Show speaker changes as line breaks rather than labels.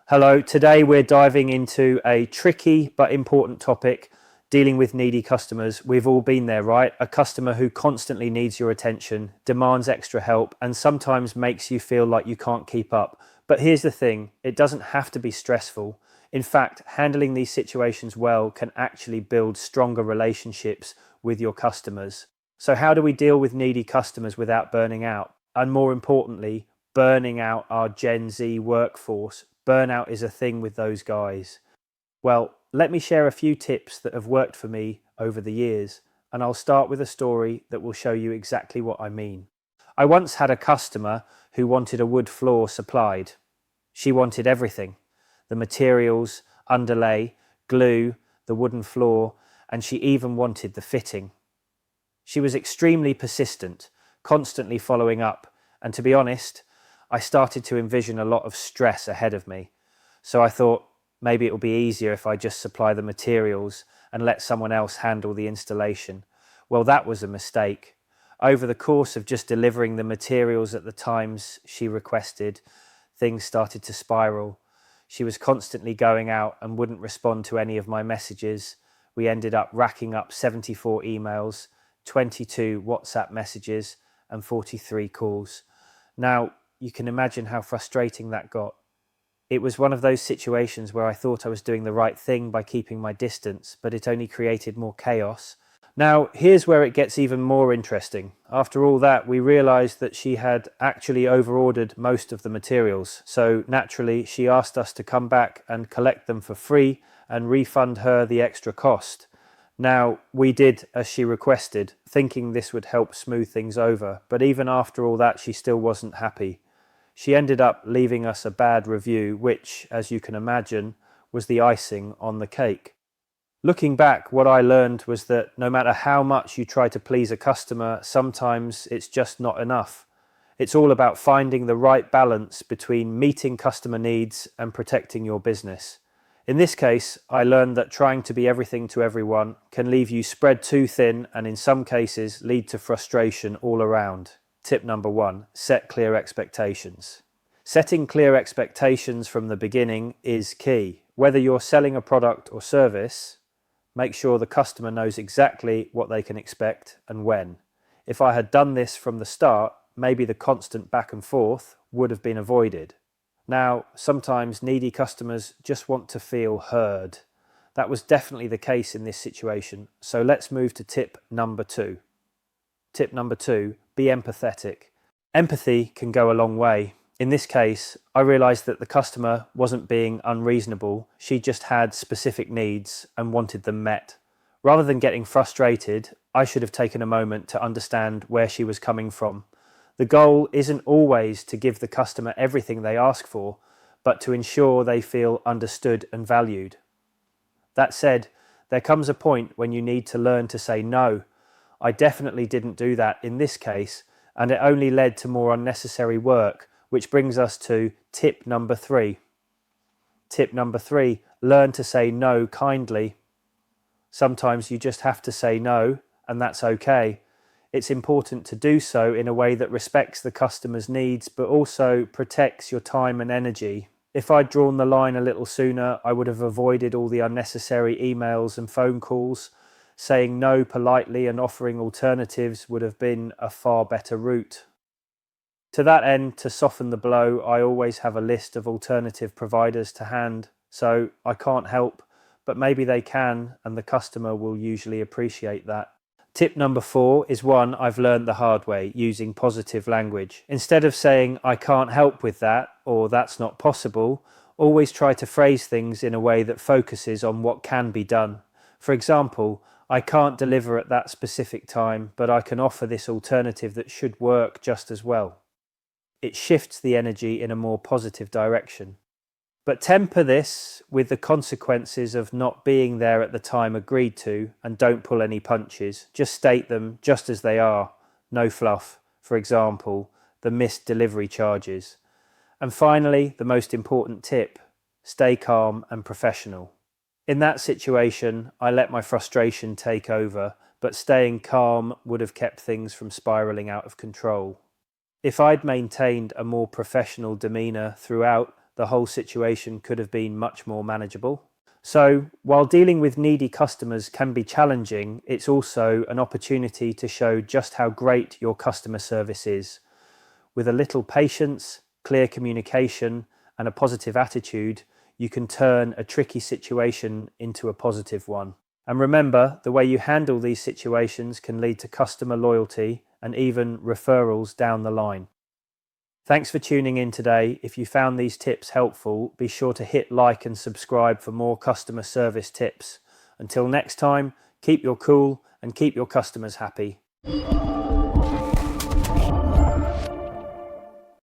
Hello, today we're diving into a tricky but important topic, dealing with needy customers. We've all been there, right? A customer who constantly needs your attention, demands extra help, and sometimes makes you feel like you can't keep up. But here's the thing, it doesn't have to be stressful. In fact, handling these situations well can actually build stronger relationships with your customers. So how do we deal with needy customers without burning out? And more importantly, burning out our Gen Z workforce. Burnout is a thing with those guys. Well, let me share a few tips that have worked for me over the years, and I'll start with a story that will show you exactly what I mean. I once had a customer who wanted a wood floor supplied. She wanted everything: the materials, underlay, glue, the wooden floor, and she even wanted the fitting. She was extremely persistent, constantly following up, and to be honest, I started to envision a lot of stress ahead of me. So I thought maybe it will be easier if I just supply the materials and let someone else handle the installation. Well, that was a mistake. Over the course of just delivering the materials at the times she requested, things started to spiral. She was constantly going out and wouldn't respond to any of my messages. We ended up racking up 74 emails, 22 WhatsApp messages, and 43 calls. Now, you can imagine how frustrating that got. It was one of those situations where I thought I was doing the right thing by keeping my distance, but it only created more chaos. Now, here's where it gets even more interesting. After all that, we realized that she had actually overordered most of the materials. So naturally, she asked us to come back and collect them for free and refund her the extra cost. Now, we did as she requested, thinking this would help smooth things over, but even after all that, she still wasn't happy. She ended up leaving us a bad review, which, as you can imagine, was the icing on the cake. Looking back, what I learned was that no matter how much you try to please a customer, sometimes it's just not enough. It's all about finding the right balance between meeting customer needs and protecting your business. In this case, I learned that trying to be everything to everyone can leave you spread too thin and in some cases lead to frustration all around. Tip number 1, set clear expectations. Setting clear expectations from the beginning is key. Whether you're selling a product or service, make sure the customer knows exactly what they can expect and when. If I had done this from the start, maybe the constant back and forth would have been avoided. Now, sometimes needy customers just want to feel heard. That was definitely the case in this situation. So let's move to tip number 2. Tip number 2, be empathetic. Empathy can go a long way. In this case, I realized that the customer wasn't being unreasonable. She just had specific needs and wanted them met. Rather than getting frustrated, I should have taken a moment to understand where she was coming from. The goal isn't always to give the customer everything they ask for, but to ensure they feel understood and valued. That said, there comes a point when you need to learn to say no. I definitely didn't do that in this case, and it only led to more unnecessary work, which brings us to tip number 3. Tip number 3, learn to say no kindly. Sometimes you just have to say no, and that's okay. It's important to do so in a way that respects the customer's needs, but also protects your time and energy. If I'd drawn the line a little sooner, I would have avoided all the unnecessary emails and phone calls. Saying no politely and offering alternatives would have been a far better route. To that end, to soften the blow, I always have a list of alternative providers to hand, so I can't help, but maybe they can, and the customer will usually appreciate that. Tip number 4 is one I've learned the hard way, using positive language. Instead of saying, I can't help with that, or that's not possible, always try to phrase things in a way that focuses on what can be done. For example, I can't deliver at that specific time, but I can offer this alternative that should work just as well. It shifts the energy in a more positive direction. But temper this with the consequences of not being there at the time agreed to, and don't pull any punches. Just state them just as they are. No fluff. For example, the missed delivery charges. And finally, the most important tip, stay calm and professional. In that situation, I let my frustration take over, but staying calm would have kept things from spiraling out of control. If I'd maintained a more professional demeanour throughout, the whole situation could have been much more manageable. So, while dealing with needy customers can be challenging, it's also an opportunity to show just how great your customer service is. With a little patience, clear communication, and a positive attitude, you can turn a tricky situation into a positive one. And remember, the way you handle these situations can lead to customer loyalty and even referrals down the line. Thanks for tuning in today. If you found these tips helpful, be sure to hit like and subscribe for more customer service tips. Until next time, keep your cool and keep your customers happy.